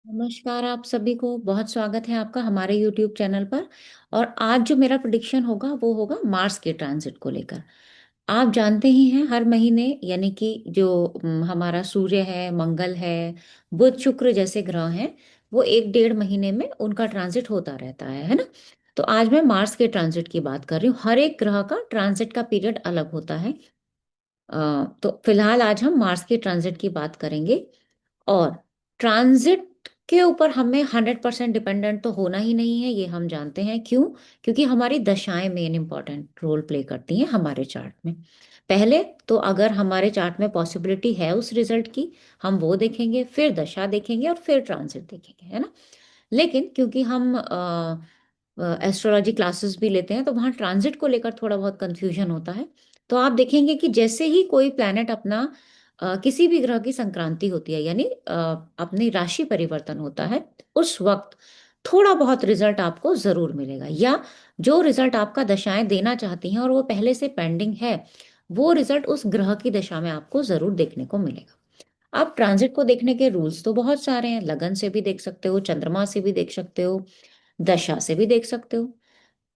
नमस्कार आप सभी को बहुत स्वागत है आपका हमारे यूट्यूब चैनल पर। और आज जो मेरा प्रिडिक्शन होगा वो होगा मार्स के ट्रांजिट को लेकर। आप जानते ही हैं हर महीने यानी कि जो हमारा सूर्य है, मंगल है, बुध शुक्र जैसे ग्रह हैं, वो 1 डेढ़ महीने में उनका ट्रांजिट होता रहता है ना। तो आज मैं मार्स के ट्रांजिट की बात कर रही हूँ। हर एक ग्रह का ट्रांजिट का पीरियड अलग होता है। तो फिलहाल आज हम मार्स के ट्रांजिट की बात करेंगे। और ट्रांजिट के ऊपर हमें 100% डिपेंडेंट तो होना ही नहीं है, ये हम जानते हैं। क्यों? क्योंकि हमारी दशाएं मेन इंपॉर्टेंट रोल प्ले करती हैं हमारे चार्ट में। पहले तो अगर हमारे चार्ट में पॉसिबिलिटी है उस रिजल्ट की, हम वो देखेंगे, फिर दशा देखेंगे और फिर ट्रांजिट देखेंगे, है ना। लेकिन क्योंकि हम एस्ट्रोलॉजी क्लासेस भी लेते हैं तो वहाँ ट्रांजिट को लेकर थोड़ा बहुत कंफ्यूजन होता है। तो आप देखेंगे कि जैसे ही कोई प्लैनेट अपना किसी भी ग्रह की संक्रांति होती है यानी अपनी राशि परिवर्तन होता है, उस वक्त थोड़ा बहुत रिजल्ट आपको जरूर मिलेगा। या जो रिजल्ट आपका दशाएं देना चाहती हैं और वो पहले से पेंडिंग है, वो रिजल्ट उस ग्रह की दशा में आपको जरूर देखने को मिलेगा। आप ट्रांजिट को देखने के रूल्स तो बहुत सारे हैं। लगन से भी देख सकते हो, चंद्रमा से भी देख सकते हो, दशा से भी देख सकते हो।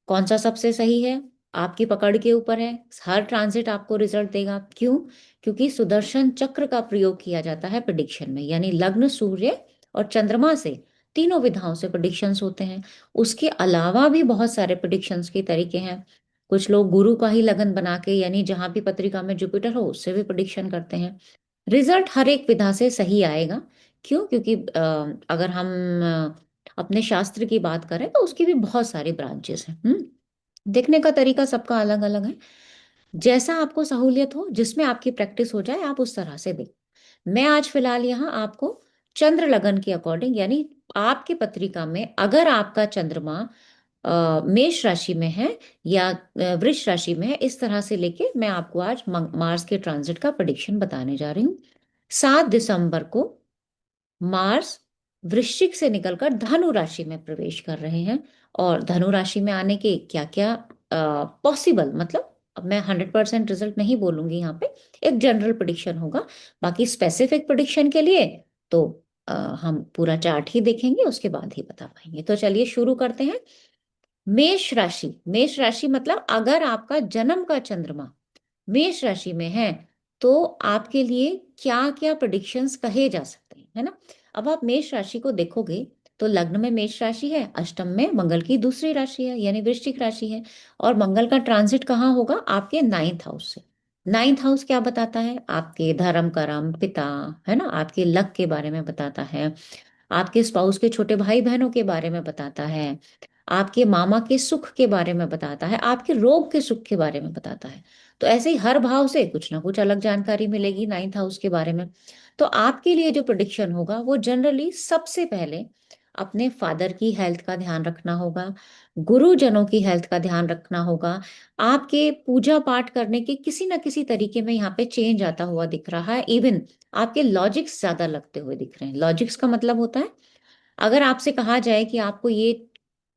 कौन सा सबसे सही है आपकी पकड़ के ऊपर है। हर ट्रांजिट आपको रिजल्ट देगा। क्यों? क्योंकि सुदर्शन चक्र का प्रयोग किया जाता है प्रिडिक्शन में, यानी लग्न, सूर्य और चंद्रमा से तीनों विधाओं से प्रिडिक्शंस होते हैं। उसके अलावा भी बहुत सारे प्रिडिक्शंस के तरीके हैं। कुछ लोग गुरु का ही लगन बना के यानी जहां भी पत्रिका में जुपिटर हो उससे भी प्रिडिक्शन करते हैं। रिजल्ट हर एक विधा से सही आएगा। क्यों? क्योंकि अगर हम अपने शास्त्र की बात करें तो उसकी भी बहुत सारी ब्रांचेस हैं। देखने का तरीका सबका अलग अलग है। जैसा आपको सहूलियत हो, जिसमें आपकी प्रैक्टिस हो जाए, आप उस तरह से देख। मैं आज फिलहाल यहाँ आपको चंद्र लगन के अकॉर्डिंग यानी आपकी पत्रिका में अगर आपका चंद्रमा मेष राशि में है या वृष राशि में है, इस तरह से लेके मैं आपको आज मार्स के ट्रांजिट का प्रेडिक्शन बताने जा रही हूँ। 7 दिसंबर को मार्स वृश्चिक से निकलकर धनु राशि में प्रवेश कर रहे हैं। और धनु राशि में आने के क्या क्या पॉसिबल, मतलब अब मैं 100% रिजल्ट नहीं बोलूंगी यहाँ पे, एक जनरल प्रिडिक्शन होगा। बाकी स्पेसिफिक प्रिडिक्शन के लिए तो हम पूरा चार्ट ही देखेंगे, उसके बाद ही बता पाएंगे। तो चलिए शुरू करते हैं। मेष राशि, मेष राशि मतलब अगर आपका जन्म का चंद्रमा मेष राशि में है तो आपके लिए क्या क्या प्रेडिक्शंस कहे जा सकते हैं, है ना। अब आप मेष राशि को देखोगे तो लग्न में मेष राशि है, अष्टम में मंगल की दूसरी राशि है यानी वृश्चिक राशि है। और मंगल का ट्रांजिट कहाँ होगा? आपके 9th हाउस से। 9th हाउस क्या बताता है? आपके धर्म कर्म पिता, है ना, आपके लक के बारे में बताता है, आपके स्पाउस के छोटे भाई बहनों के बारे में बताता है, आपके मामा के सुख के बारे में बताता है, आपके रोग के सुख के बारे में बताता है। तो ऐसे ही हर भाव से कुछ ना कुछ अलग जानकारी मिलेगी 9th हाउस के बारे में। तो आपके लिए जो प्रिडिक्शन होगा वो जनरली सबसे पहले अपने फादर की हेल्थ का ध्यान रखना होगा, गुरुजनों की हेल्थ का ध्यान रखना होगा। आपके पूजा पाठ करने के किसी ना किसी तरीके में यहाँ पे चेंज आता हुआ दिख रहा है। इवन आपके लॉजिक्स ज्यादा लगते हुए दिख रहे हैं। लॉजिक्स का मतलब होता है अगर आपसे कहा जाए कि आपको ये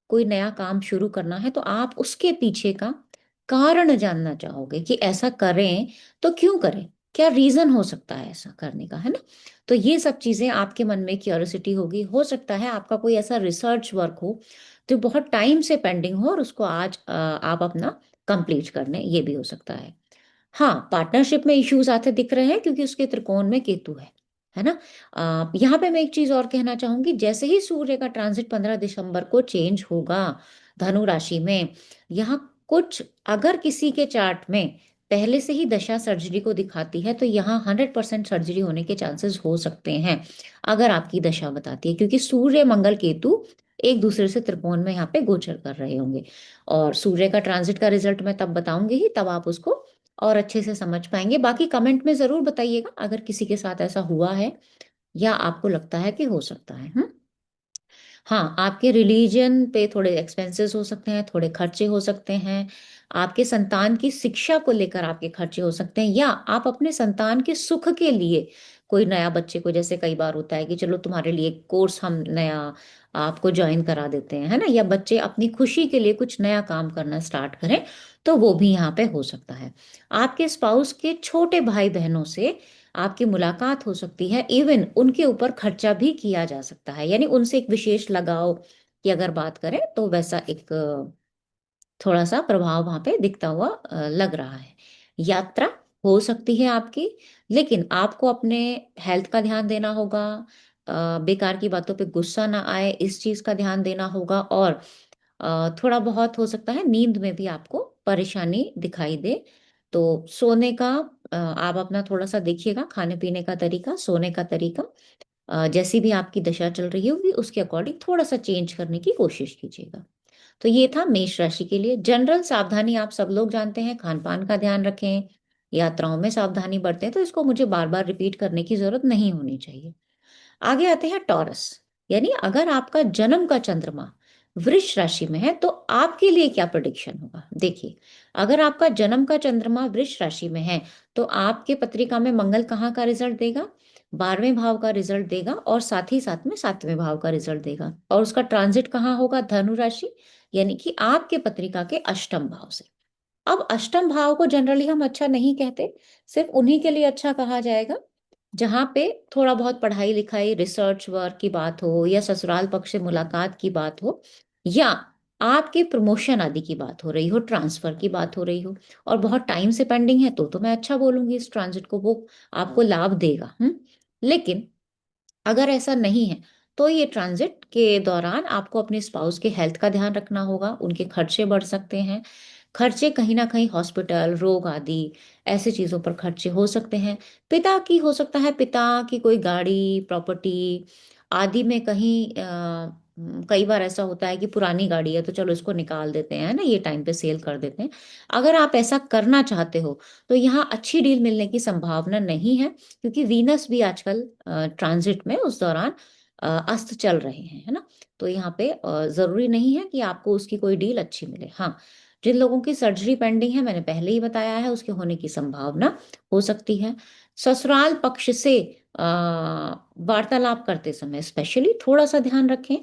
कोई नया काम शुरू करना है तो आप उसके पीछे का कारण जानना चाहोगे कि ऐसा करें तो क्यों करें, क्या रीजन हो सकता है ऐसा करने का, है ना। तो ये सब चीजें आपके मन में क्यूरियोसिटी होगी। हो सकता है आपका कोई ऐसा रिसर्च वर्क हो जो बहुत टाइम से पेंडिंग हो और उसको आज आप अपना कंप्लीट कर लें, ये भी हो सकता है। हाँ, पार्टनरशिप में इश्यूज आते दिख रहे हैं क्योंकि उसके त्रिकोण में केतु है ना। यहाँ पे मैं एक चीज और कहना चाहूंगी, जैसे ही सूर्य का ट्रांजिट 15 दिसंबर को चेंज होगा धनु राशि में, यहाँ कुछ अगर किसी के चार्ट में पहले से ही दशा सर्जरी को दिखाती है तो यहाँ 100% सर्जरी होने के चांसेस हो सकते हैं अगर आपकी दशा बताती है, क्योंकि सूर्य मंगल केतु एक दूसरे से त्रिकोण में यहाँ पे गोचर कर रहे होंगे। और सूर्य का ट्रांजिट का रिजल्ट मैं तब बताऊंगी ही, तब आप उसको और अच्छे से समझ पाएंगे। बाकी कमेंट में जरूर बताइएगा अगर किसी के साथ ऐसा हुआ है या आपको लगता है कि हो सकता है। हाँ, आपके रिलीजन पे थोड़े एक्सपेंसेस हो सकते हैं, थोड़े खर्चे हो सकते हैं। आपके संतान की शिक्षा को लेकर आपके खर्चे हो सकते हैं, या आप अपने संतान के सुख के लिए कोई नया बच्चे को, जैसे कई बार होता है कि चलो तुम्हारे लिए कोर्स हम नया आपको ज्वाइन करा देते हैं, है ना, या बच्चे अपनी खुशी के लिए कुछ नया काम करना स्टार्ट करें, तो वो भी यहाँ पे हो सकता है। आपके स्पाउस के छोटे भाई बहनों से आपकी मुलाकात हो सकती है, इवन उनके ऊपर खर्चा भी किया जा सकता है, यानी उनसे एक विशेष लगाव की अगर बात करें तो वैसा एक थोड़ा सा प्रभाव वहां पे दिखता हुआ लग रहा है। यात्रा हो सकती है आपकी, लेकिन आपको अपने हेल्थ का ध्यान देना होगा, बेकार की बातों पे गुस्सा ना आए इस चीज का ध्यान देना होगा, और थोड़ा बहुत हो सकता है नींद में भी आपको परेशानी दिखाई दे। तो सोने का आप अपना थोड़ा सा देखिएगा, खाने पीने का तरीका, सोने का तरीका, जैसी भी आपकी दशा चल रही होगी उसके अकॉर्डिंग थोड़ा सा चेंज करने की कोशिश कीजिएगा। तो ये था मेष राशि के लिए जनरल सावधानी। आप सब लोग जानते हैं, खान पान का ध्यान रखें, यात्राओं में सावधानी बरतें, तो इसको मुझे बार बार रिपीट करने की जरूरत नहीं होनी चाहिए। आगे आते हैं टॉरस, यानी अगर आपका जन्म का चंद्रमा वृष राशि में है तो आपके लिए क्या प्रेडिक्शन होगा। देखिए, अगर आपका जन्म का चंद्रमा वृष राशि में है तो आपके पत्रिका में मंगल कहाँ का रिजल्ट देगा, 12वें भाव का रिजल्ट देगा, और साथ ही साथ में 7वें भाव का रिजल्ट देगा, और उसका ट्रांजिट कहाँ होगा, धनु राशि, यानी कि आपके पत्रिका के अष्टम भाव से। अब अष्टम भाव को जनरली हम अच्छा नहीं कहते, सिर्फ उन्हीं के लिए अच्छा कहा जाएगा जहाँ पे थोड़ा बहुत पढ़ाई लिखाई रिसर्च वर्क की बात हो, या ससुराल पक्ष से मुलाकात की बात हो, या आपके प्रमोशन आदि की बात हो रही हो, ट्रांसफर की बात हो रही हो, और बहुत टाइम से पेंडिंग है तो मैं अच्छा बोलूंगी इस ट्रांजिट को, वो आपको लाभ देगा। लेकिन अगर ऐसा नहीं है तो ये ट्रांजिट के दौरान आपको अपने स्पाउस के हेल्थ का ध्यान रखना होगा, उनके खर्चे बढ़ सकते हैं। खर्चे कहीं ना कहीं हॉस्पिटल, रोग आदि ऐसे चीजों पर खर्चे हो सकते हैं। पिता की हो सकता है, पिता की कोई गाड़ी, प्रॉपर्टी आदि में कहीं कई बार ऐसा होता है कि पुरानी गाड़ी है तो चलो इसको निकाल देते हैं, है ना, ये टाइम पे सेल कर देते हैं। अगर आप ऐसा करना चाहते हो तो यहाँ अच्छी डील मिलने की संभावना नहीं है, क्योंकि वीनस भी आजकल ट्रांजिट में उस दौरान अस्त चल रहे हैं, है ना। तो यहाँ पे जरूरी नहीं है कि आपको उसकी कोई डील अच्छी मिले। हाँ, जिन लोगों की सर्जरी पेंडिंग है मैंने पहले ही बताया है, उसके होने की संभावना हो सकती है। ससुराल पक्ष से वार्तालाप करते समय स्पेशली थोड़ा सा ध्यान रखें,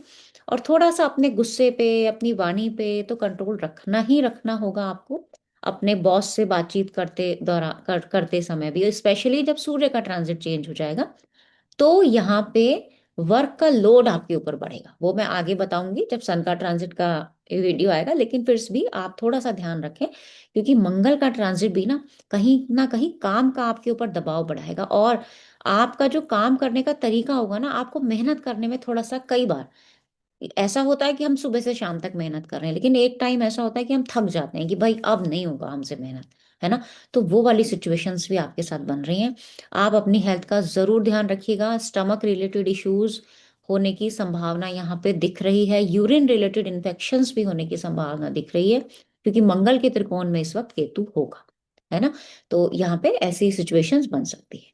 और थोड़ा सा अपने गुस्से पे, अपनी वाणी पे तो कंट्रोल रखना ही रखना होगा आपको। अपने बॉस से बातचीत करते समय भी, स्पेशली जब सूर्य का ट्रांजिट चेंज हो जाएगा तो यहाँ पे वर्क का लोड आपके ऊपर बढ़ेगा। वो मैं आगे बताऊंगी जब सन का ट्रांजिट का वीडियो आएगा, लेकिन फिर भी आप थोड़ा सा ध्यान रखें, क्योंकि मंगल का ट्रांजिट भी ना कहीं काम का आपके ऊपर दबाव बढ़ाएगा, और आपका जो काम करने का तरीका होगा ना, आपको मेहनत करने में थोड़ा सा, कई बार ऐसा होता है कि हम सुबह से शाम तक मेहनत कर रहे हैं, लेकिन एक टाइम ऐसा होता है कि हम थक जाते हैं कि भाई अब नहीं होगा हमसे मेहनत, है ना। तो वो वाली सिचुएशंस भी आपके साथ बन रही हैं। आप अपनी हेल्थ का जरूर ध्यान रखिएगा। स्टमक रिलेटेड इश्यूज होने की संभावना यहाँ पे दिख रही है, यूरिन रिलेटेड इन्फेक्शंस भी होने की संभावना दिख रही है, क्योंकि मंगल के त्रिकोण में इस वक्त केतु होगा, है ना। तो यहाँ पे ऐसी सिचुएशंस बन सकती है।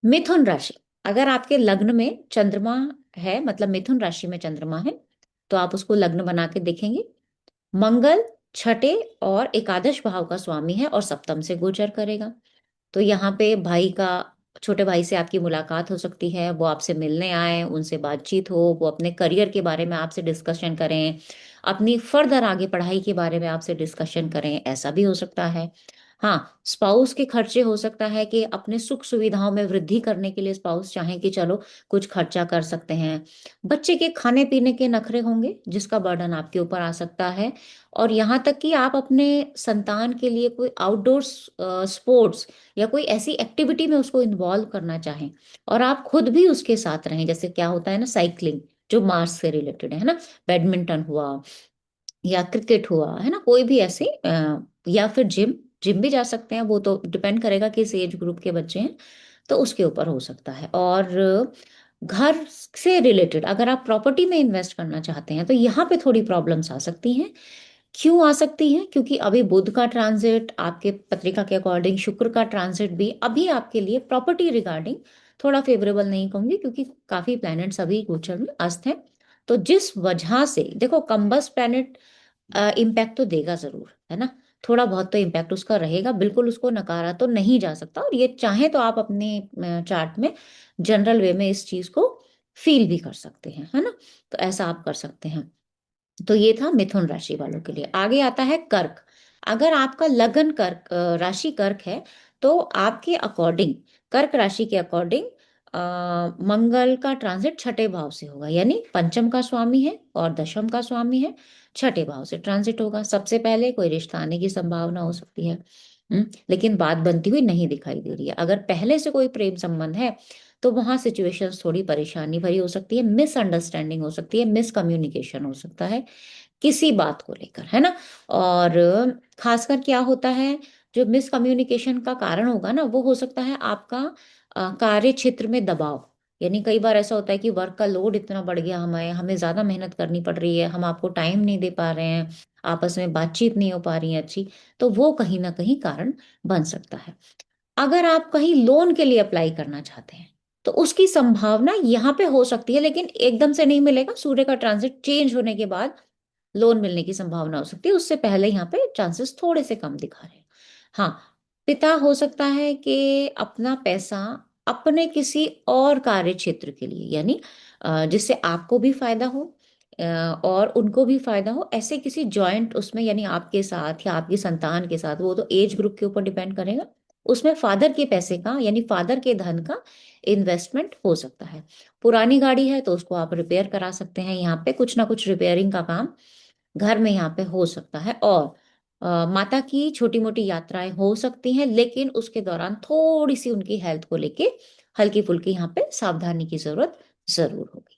मिथुन राशि, अगर आपके लग्न में चंद्रमा है, मतलब मिथुन राशि में चंद्रमा है, तो आप उसको लग्न बना के देखेंगे। मंगल छठे और एकादश भाव का स्वामी है और सप्तम से गोचर करेगा। तो यहाँ पे भाई का, छोटे भाई से आपकी मुलाकात हो सकती है, वो आपसे मिलने आए, उनसे बातचीत हो, वो अपने करियर के बारे में आपसे डिस्कशन करें, अपनी फर्दर आगे पढ़ाई के बारे में आपसे डिस्कशन करें, ऐसा भी हो सकता है। हाँ, स्पाउस के खर्चे हो सकता है कि अपने सुख सुविधाओं में वृद्धि करने के लिए स्पाउस चाहें कि चलो कुछ खर्चा कर सकते हैं। बच्चे के खाने पीने के नखरे होंगे जिसका बर्डन आपके ऊपर आ सकता है। और यहाँ तक कि आप अपने संतान के लिए कोई आउटडोर स्पोर्ट्स या कोई ऐसी एक्टिविटी में उसको इन्वॉल्व करना चाहें, और आप खुद भी उसके साथ रहें, जैसे क्या होता है ना, साइकिलिंग जो मार्स से रिलेटेड है ना, बैडमिंटन हुआ या क्रिकेट हुआ, है ना, कोई भी ऐसे या फिर जिम, जिम भी जा सकते हैं, वो तो डिपेंड करेगा किस एज ग्रुप के बच्चे हैं, तो उसके ऊपर हो सकता है। और घर से रिलेटेड अगर आप प्रॉपर्टी में इन्वेस्ट करना चाहते हैं तो यहाँ पे थोड़ी प्रॉब्लम्स आ सकती हैं। क्यों आ सकती है, क्योंकि अभी बुध का ट्रांजिट, आपके पत्रिका के अकॉर्डिंग शुक्र का ट्रांजिट भी अभी आपके लिए प्रॉपर्टी रिगार्डिंग थोड़ा फेवरेबल नहीं कहूंगी, क्योंकि काफी प्लैनेट्स अभी गोचर में अस्त हैं। तो जिस वजह से देखो, कंबस प्लैनेट इम्पैक्ट तो देगा जरूर, है ना, थोड़ा बहुत तो इम्पैक्ट उसका रहेगा, बिल्कुल उसको नकारा तो नहीं जा सकता। और ये चाहे तो आप अपने चार्ट में जनरल वे में इस चीज को फील भी कर सकते हैं, है ना। तो ऐसा आप कर सकते हैं। तो ये था मिथुन राशि वालों के लिए। आगे आता है कर्क। अगर आपका लगन कर्क राशि कर्क है तो आपके अकॉर्डिंग, कर्क राशि के अकॉर्डिंग मंगल का ट्रांजिट छठे भाव से होगा, यानी पंचम का स्वामी है और दशम का स्वामी है, छठे भाव से ट्रांजिट होगा। सबसे पहले कोई रिश्ता आने की संभावना हो सकती है। लेकिन बात बनती हुई नहीं दिखाई दे रही है। अगर पहले से कोई प्रेम संबंध है तो वहां सिचुएशंस थोड़ी परेशानी भरी हो सकती है, मिसअंडरस्टैंडिंग हो सकती है, मिसकम्युनिकेशन हो सकता है किसी बात को लेकर, है ना। और खासकर क्या होता है, जो मिसकम्युनिकेशन का कारण होगा ना, वो हो सकता है आपका कार्य क्षेत्र में दबाव। यानी कई बार ऐसा होता है कि वर्क का लोड इतना बढ़ गया, हमें हमें ज्यादा मेहनत करनी पड़ रही है, हम आपको टाइम नहीं दे पा रहे हैं, आपस में बातचीत नहीं हो पा रही है अच्छी, तो वो कहीं ना कहीं कारण बन सकता है। अगर आप कहीं लोन के लिए अप्लाई करना चाहते हैं तो उसकी संभावना यहाँ पे हो सकती है, लेकिन एकदम से नहीं मिलेगा। सूर्य का ट्रांजिट चेंज होने के बाद लोन मिलने की संभावना हो सकती है, उससे पहले यहाँ पे चांसेस थोड़े से कम दिखा रहे हैं। हाँ, पिता हो सकता है कि अपना पैसा अपने किसी और कार्य क्षेत्र के लिए, यानी जिससे आपको भी फायदा हो और उनको भी फायदा हो, ऐसे किसी जॉइंट उसमें, यानी आपके साथ या आपकी संतान के साथ, वो तो एज ग्रुप के ऊपर डिपेंड करेगा, उसमें फादर के पैसे का, यानी फादर के धन का इन्वेस्टमेंट हो सकता है। पुरानी गाड़ी है तो उसको आप रिपेयर करा सकते हैं, यहाँ पे कुछ ना कुछ रिपेयरिंग का काम घर में यहाँ पे हो सकता है। और माता की छोटी मोटी यात्राएं हो सकती हैं, लेकिन उसके दौरान थोड़ी सी उनकी हेल्थ को लेके हल्की फुल्की यहाँ पे सावधानी की जरूरत जरूर होगी।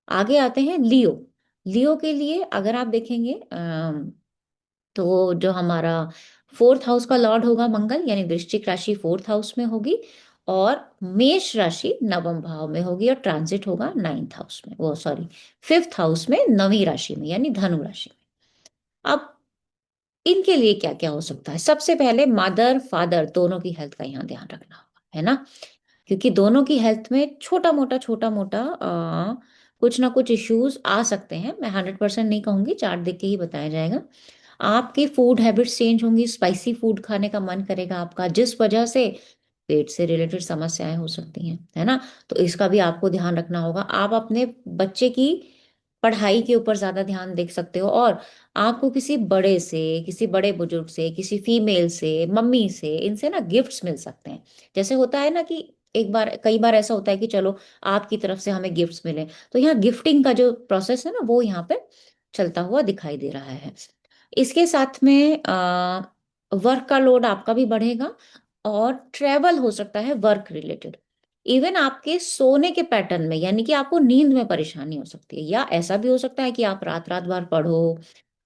आगे आते हैं लियो। लियो के लिए अगर आप देखेंगे तो जो हमारा फोर्थ हाउस का लॉर्ड होगा मंगल, यानी वृश्चिक राशि फोर्थ हाउस में होगी, और मेष राशि नवम भाव में होगी, और ट्रांजिट होगा नाइन्थ हाउस में, वो सॉरी फिफ्थ हाउस में, नवी राशि में, यानी धनु राशि में। अब इनके लिए क्या क्या हो सकता है, सबसे पहले मदर फादर दोनों की हेल्थ का यहाँ ध्यान रखना होगा, है ना। क्योंकि दोनों की हेल्थ में छोटा मोटा कुछ ना कुछ इश्यूज आ सकते हैं। मैं 100% नहीं कहूंगी, चार्ट देख के ही बताया जाएगा। आपकी फूड हैबिट्स चेंज होंगी, स्पाइसी फूड खाने का मन करेगा आपका, जिस वजह से पेट से रिलेटेड समस्याएं हो सकती हैं, है ना। तो इसका भी आपको ध्यान रखना होगा। आप अपने बच्चे की पढ़ाई के ऊपर ज्यादा ध्यान देख सकते हो, और आपको किसी बड़े से, किसी बड़े बुजुर्ग से, किसी फीमेल से, मम्मी से, इनसे ना गिफ्ट्स मिल सकते हैं। जैसे होता है ना कि एक बार, कई बार ऐसा होता है कि चलो आपकी तरफ से हमें गिफ्ट्स मिले, तो यहाँ गिफ्टिंग का जो प्रोसेस है ना, वो यहाँ पे चलता हुआ दिखाई दे रहा है। इसके साथ में वर्क का लोड आपका भी बढ़ेगा, और ट्रेवल हो सकता है वर्क रिलेटेड। इवन आपके सोने के पैटर्न में, यानी कि आपको नींद में परेशानी हो सकती है, या ऐसा भी हो सकता है कि आप रात रात भर पढ़ो,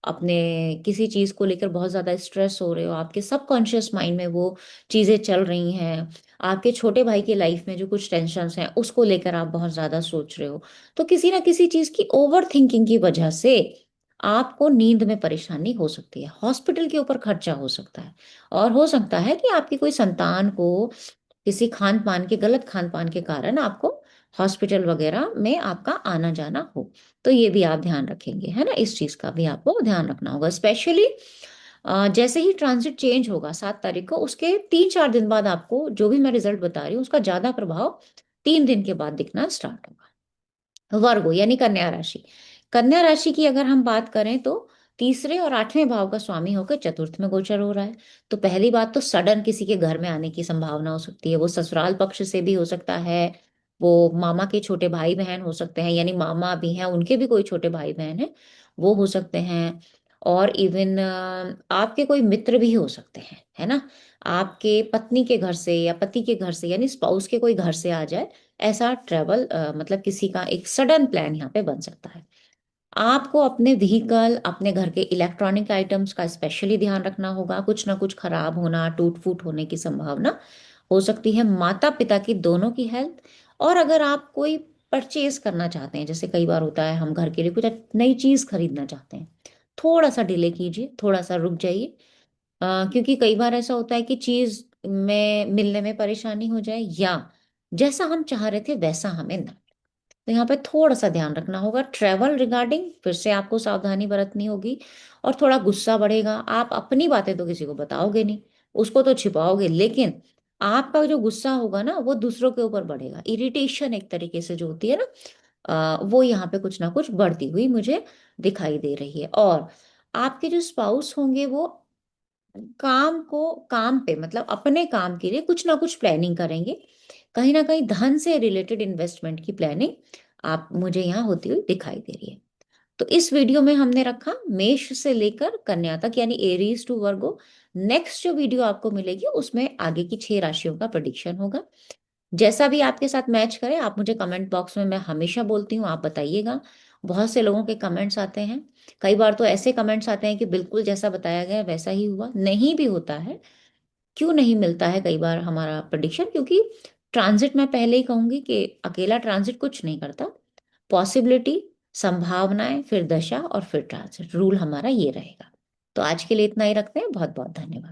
अपने किसी चीज को लेकर बहुत ज्यादा स्ट्रेस हो रहे हो, आपके सबकॉन्शियस माइंड में वो चीजें चल रही हैं, आपके छोटे भाई की लाइफ में जो कुछ टेंशन्स हैं उसको लेकर आप बहुत ज्यादा सोच रहे हो। तो किसी ना किसी चीज की ओवर थिंकिंग की वजह से आपको नींद में परेशानी हो सकती है, हॉस्पिटल के ऊपर खर्चा हो सकता है, और हो सकता है कि आपकी कोई संतान को किसी खान पान के, गलत खान पान के कारण आपको हॉस्पिटल वगैरह में आपका आना जाना हो। तो ये भी आप ध्यान रखेंगे, है ना, इस चीज का भी आपको ध्यान रखना होगा। स्पेशली जैसे ही ट्रांजिट चेंज होगा 7 तारीख को, उसके 3-4 दिन बाद आपको जो भी मैं रिजल्ट बता रही हूँ उसका ज्यादा प्रभाव 3 दिन के बाद दिखना स्टार्ट होगा। वर्गो यानी कन्या राशि। कन्या राशि की अगर हम बात करें तो तीसरे और आठवें भाव का स्वामी होकर चतुर्थ में गोचर हो रहा है। तो पहली बात तो सडन किसी के घर में आने की संभावना हो सकती है, वो ससुराल पक्ष से भी हो सकता है, वो मामा के छोटे भाई बहन हो सकते हैं, यानी मामा भी हैं उनके भी कोई छोटे भाई बहन हैं, वो हो सकते हैं। और इवन आपके कोई मित्र भी हो सकते हैं, है ना। आपके पत्नी के घर से या पति के घर से, यानी स्पाउस के कोई घर से आ जाए, ऐसा ट्रेवल मतलब किसी का एक सडन प्लान यहाँ पे बन सकता है। आपको अपने व्हीकल, अपने घर के इलेक्ट्रॉनिक आइटम्स का स्पेशली ध्यान रखना होगा, कुछ ना कुछ खराब होना, टूट फूट होने की संभावना हो सकती है। माता पिता की दोनों की हेल्थ, और अगर आप कोई परचेज करना चाहते हैं, जैसे कई बार होता है हम घर के लिए कुछ नई चीज खरीदना चाहते हैं, थोड़ा सा डिले कीजिए, थोड़ा सा रुक जाइए। क्योंकि कई बार ऐसा होता है कि चीज में मिलने में परेशानी हो जाए, या जैसा हम चाह रहे थे वैसा हमें ना। तो यहाँ पे थोड़ा सा ध्यान रखना होगा। ट्रेवल रिगार्डिंग फिर से आपको सावधानी बरतनी होगी, और थोड़ा गुस्सा बढ़ेगा। आप अपनी बातें तो किसी को बताओगे नहीं, उसको तो छिपाओगे, लेकिन आपका जो गुस्सा होगा ना वो दूसरों के ऊपर बढ़ेगा। इरिटेशन एक तरीके से जो होती है ना, वो यहाँ पे कुछ ना कुछ बढ़ती हुई मुझे दिखाई दे रही है। और आपके जो स्पाउस होंगे वो काम पे मतलब अपने काम के लिए कुछ ना कुछ प्लानिंग करेंगे। कहीं ना कहीं धन से रिलेटेड इन्वेस्टमेंट की प्लानिंग आप मुझे यहाँ होती हुई दिखाई दे रही है। तो इस वीडियो में हमने रखा मेष से लेकर कन्या तक, यानी एरीज टू वर्गो। नेक्स्ट जो वीडियो आपको मिलेगी उसमें आगे की 6 राशियों का प्रेडिक्शन होगा। जैसा भी आपके साथ मैच करे आप मुझे कमेंट बॉक्स में, मैं हमेशा बोलती हूँ, आप बताइएगा। बहुत से लोगों के कमेंट्स आते हैं, कई बार तो ऐसे कमेंट्स आते हैं कि बिल्कुल जैसा बताया गया है वैसा ही हुआ, नहीं भी होता है। क्यों नहीं मिलता है कई बार हमारा प्रेडिक्शन? क्योंकि ट्रांजिट, मैं पहले ही कहूंगी कि अकेला ट्रांजिट कुछ नहीं करता। पॉसिबिलिटी, संभावनाएं, फिर दशा और फिर ट्रांजिट, रूल हमारा ये रहेगा। तो आज के लिए इतना ही रखते हैं। बहुत बहुत धन्यवाद।